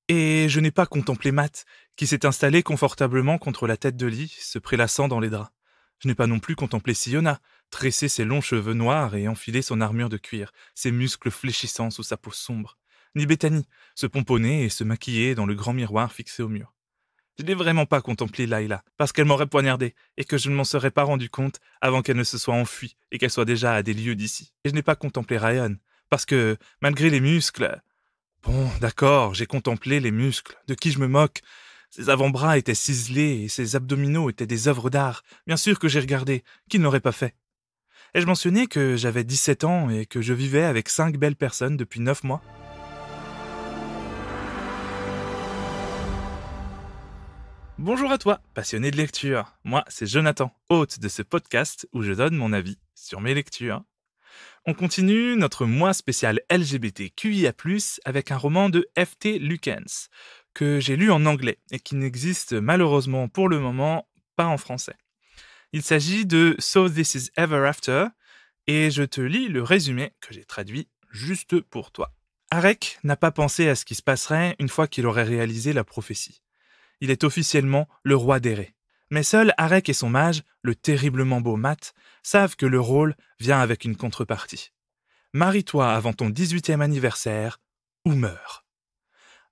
Et je n'ai pas contemplé Matt, qui s'est installé confortablement contre la tête de lit, se prélassant dans les draps. Je n'ai pas non plus contemplé Siona, tresser ses longs cheveux noirs et enfiler son armure de cuir, ses muscles fléchissant sous sa peau sombre. Ni Bethany, se pomponner et se maquiller dans le grand miroir fixé au mur. Je n'ai vraiment pas contemplé Layla, parce qu'elle m'aurait poignardé, et que je ne m'en serais pas rendu compte avant qu'elle ne se soit enfuie, et qu'elle soit déjà à des lieues d'ici. Et je n'ai pas contemplé Ryan, parce que, malgré les muscles... Bon, d'accord, j'ai contemplé les muscles, de qui je me moque. Ses avant-bras étaient ciselés, et ses abdominaux étaient des œuvres d'art. Bien sûr que j'ai regardé, qui ne l'aurait pas fait? Ai-je mentionné que j'avais 17 ans, et que je vivais avec 5 belles personnes depuis 9 mois? Bonjour à toi, passionné de lecture. Moi, c'est Jonathan, hôte de ce podcast où je donne mon avis sur mes lectures. On continue notre mois spécial LGBTQIA+, avec un roman de F.T. Lukens, que j'ai lu en anglais et qui n'existe malheureusement pour le moment pas en français. Il s'agit de So This Is Ever After, et je te lis le résumé que j'ai traduit juste pour toi. Arek n'a pas pensé à ce qui se passerait une fois qu'il aurait réalisé la prophétie. Il est officiellement le roi des raies. Mais seuls Arek et son mage, le terriblement beau Matt, savent que le rôle vient avec une contrepartie. Marie-toi avant ton 18e anniversaire ou meurs.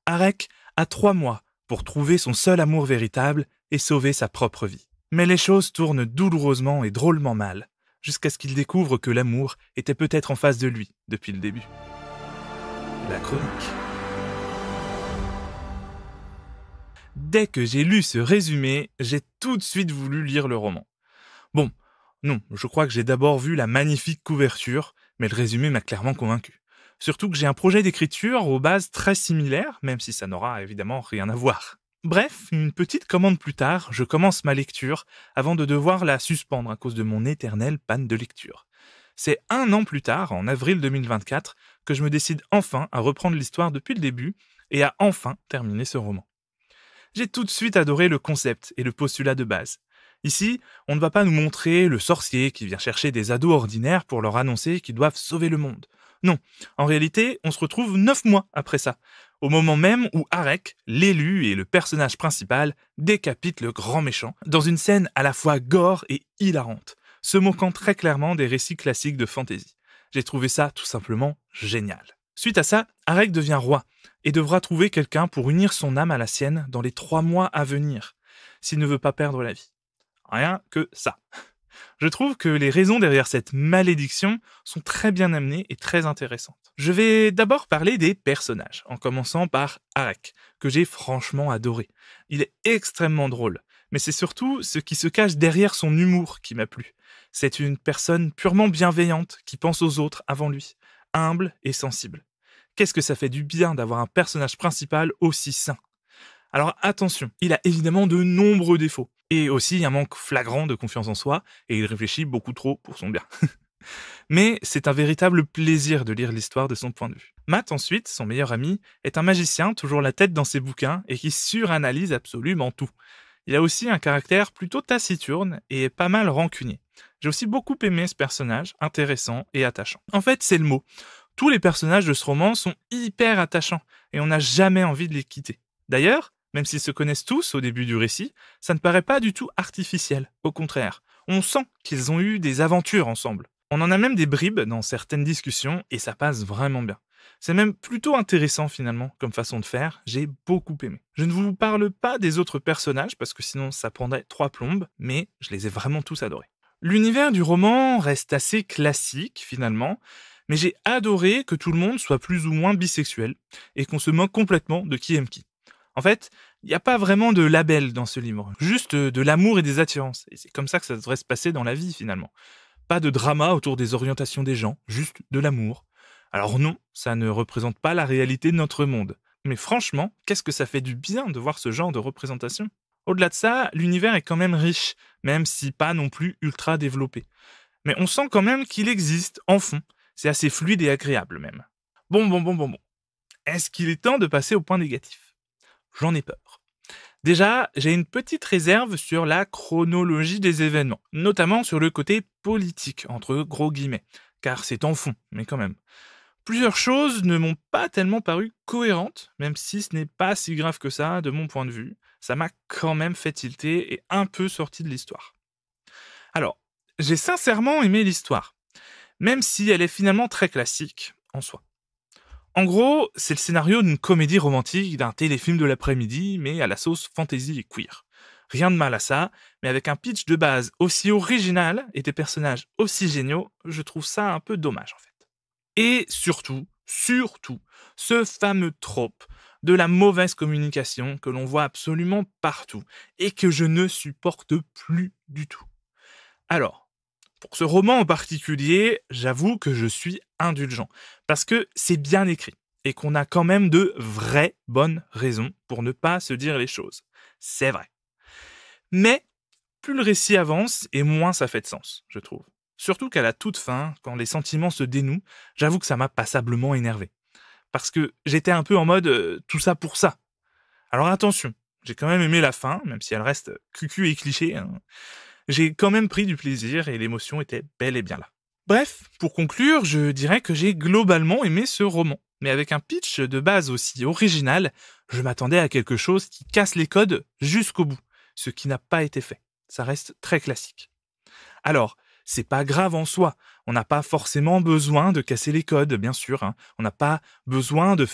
Arek a 3 mois pour trouver son seul amour véritable et sauver sa propre vie. Mais les choses tournent douloureusement et drôlement mal, jusqu'à ce qu'il découvre que l'amour était peut-être en face de lui depuis le début. La chronique. Dès que j'ai lu ce résumé, j'ai tout de suite voulu lire le roman. Bon, non, je crois que j'ai d'abord vu la magnifique couverture, mais le résumé m'a clairement convaincu. Surtout que j'ai un projet d'écriture aux bases très similaires, même si ça n'aura évidemment rien à voir. Bref, une petite commande plus tard, je commence ma lecture avant de devoir la suspendre à cause de mon éternelle panne de lecture. C'est 1 an plus tard, en avril 2024, que je me décide enfin à reprendre l'histoire depuis le début et à enfin terminer ce roman. J'ai tout de suite adoré le concept et le postulat de base. Ici, on ne va pas nous montrer le sorcier qui vient chercher des ados ordinaires pour leur annoncer qu'ils doivent sauver le monde. Non, en réalité, on se retrouve 9 mois après ça, au moment même où Arek, l'élu et le personnage principal, décapite le grand méchant, dans une scène à la fois gore et hilarante, se moquant très clairement des récits classiques de fantasy. J'ai trouvé ça tout simplement génial. Suite à ça, Arek devient roi, et devra trouver quelqu'un pour unir son âme à la sienne dans les 3 mois à venir, s'il ne veut pas perdre la vie. Rien que ça. Je trouve que les raisons derrière cette malédiction sont très bien amenées et très intéressantes. Je vais d'abord parler des personnages, en commençant par Arek, que j'ai franchement adoré. Il est extrêmement drôle, mais c'est surtout ce qui se cache derrière son humour qui m'a plu. C'est une personne purement bienveillante qui pense aux autres avant lui, humble et sensible. Qu'est-ce que ça fait du bien d'avoir un personnage principal aussi sain? Alors attention, il a évidemment de nombreux défauts, et aussi un manque flagrant de confiance en soi, et il réfléchit beaucoup trop pour son bien. Mais c'est un véritable plaisir de lire l'histoire de son point de vue. Matt ensuite, son meilleur ami, est un magicien toujours la tête dans ses bouquins et qui suranalyse absolument tout. Il a aussi un caractère plutôt taciturne et pas mal rancunier. J'ai aussi beaucoup aimé ce personnage, intéressant et attachant. En fait, c'est le mot. Tous les personnages de ce roman sont hyper attachants et on n'a jamais envie de les quitter. D'ailleurs, même s'ils se connaissent tous au début du récit, ça ne paraît pas du tout artificiel. Au contraire, on sent qu'ils ont eu des aventures ensemble. On en a même des bribes dans certaines discussions et ça passe vraiment bien. C'est même plutôt intéressant finalement comme façon de faire, j'ai beaucoup aimé. Je ne vous parle pas des autres personnages parce que sinon ça prendrait 3 plombes, mais je les ai vraiment tous adorés. L'univers du roman reste assez classique finalement, mais j'ai adoré que tout le monde soit plus ou moins bisexuel et qu'on se moque complètement de qui aime qui. En fait, il n'y a pas vraiment de label dans ce livre, juste de l'amour et des attirances. Et c'est comme ça que ça devrait se passer dans la vie finalement. Pas de drama autour des orientations des gens, juste de l'amour. Alors non, ça ne représente pas la réalité de notre monde. Mais franchement, qu'est-ce que ça fait du bien de voir ce genre de représentation? Au-delà de ça, l'univers est quand même riche, même si pas non plus ultra développé. Mais on sent quand même qu'il existe, en fond. C'est assez fluide et agréable même. Bon. Est-ce qu'il est temps de passer au point négatif? J'en ai peur. Déjà, j'ai une petite réserve sur la chronologie des événements, notamment sur le côté politique, entre gros guillemets, car c'est en fond, mais quand même. Plusieurs choses ne m'ont pas tellement paru cohérentes, même si ce n'est pas si grave que ça de mon point de vue. Ça m'a quand même fait tilter et un peu sorti de l'histoire. Alors, j'ai sincèrement aimé l'histoire, même si elle est finalement très classique en soi. En gros, c'est le scénario d'une comédie romantique d'un téléfilm de l'après-midi, mais à la sauce fantasy et queer. Rien de mal à ça, mais avec un pitch de base aussi original et des personnages aussi géniaux, je trouve ça un peu dommage en fait. Et surtout, ce fameux trope de la mauvaise communication que l'on voit absolument partout et que je ne supporte plus du tout. Alors, pour ce roman en particulier, j'avoue que je suis indulgent, parce que c'est bien écrit, et qu'on a quand même de vraies bonnes raisons pour ne pas se dire les choses. C'est vrai. Mais, plus le récit avance, et moins ça fait de sens, je trouve. Surtout qu'à la toute fin, quand les sentiments se dénouent, j'avoue que ça m'a passablement énervé. Parce que j'étais un peu en mode tout ça pour ça. Alors attention, j'ai quand même aimé la fin, même si elle reste cucu et cliché, hein. J'ai quand même pris du plaisir et l'émotion était bel et bien là. Bref, pour conclure, je dirais que j'ai globalement aimé ce roman. Mais avec un pitch de base aussi original, je m'attendais à quelque chose qui casse les codes jusqu'au bout, ce qui n'a pas été fait. Ça reste très classique. Alors, c'est pas grave en soi. On n'a pas forcément besoin de casser les codes, bien sûr, hein. On n'a pas besoin de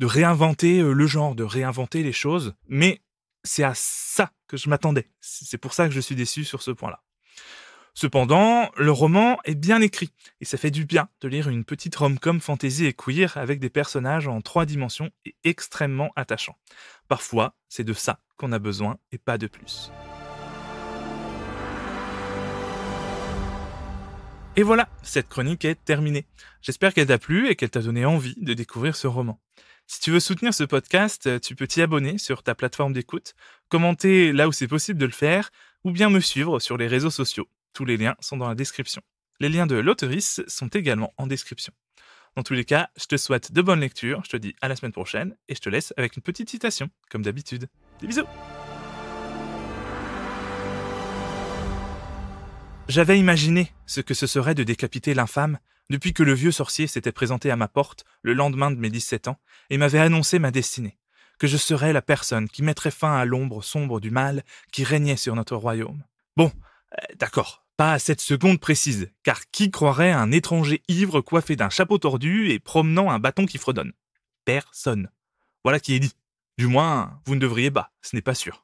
réinventer le genre, de réinventer les choses. Mais c'est à ça que je m'attendais. C'est pour ça que je suis déçu sur ce point-là. Cependant, le roman est bien écrit, et ça fait du bien de lire une petite rom-com fantasy et queer avec des personnages en 3 dimensions et extrêmement attachants. Parfois, c'est de ça qu'on a besoin et pas de plus. Et voilà, cette chronique est terminée. J'espère qu'elle t'a plu et qu'elle t'a donné envie de découvrir ce roman. Si tu veux soutenir ce podcast, tu peux t'y abonner sur ta plateforme d'écoute, commenter là où c'est possible de le faire, ou bien me suivre sur les réseaux sociaux. Tous les liens sont dans la description. Les liens de l'auteurice sont également en description. Dans tous les cas, je te souhaite de bonnes lectures, je te dis à la semaine prochaine, et je te laisse avec une petite citation, comme d'habitude. Des bisous! J'avais imaginé ce que ce serait de décapiter l'infâme depuis que le vieux sorcier s'était présenté à ma porte le lendemain de mes 17 ans et m'avait annoncé ma destinée, que je serais la personne qui mettrait fin à l'ombre sombre du mal qui régnait sur notre royaume. Bon, d'accord, pas à cette seconde précise, car qui croirait un étranger ivre coiffé d'un chapeau tordu et promenant un bâton qui fredonne? Personne. Voilà qui est dit. Du moins, vous ne devriez pas, ce n'est pas sûr.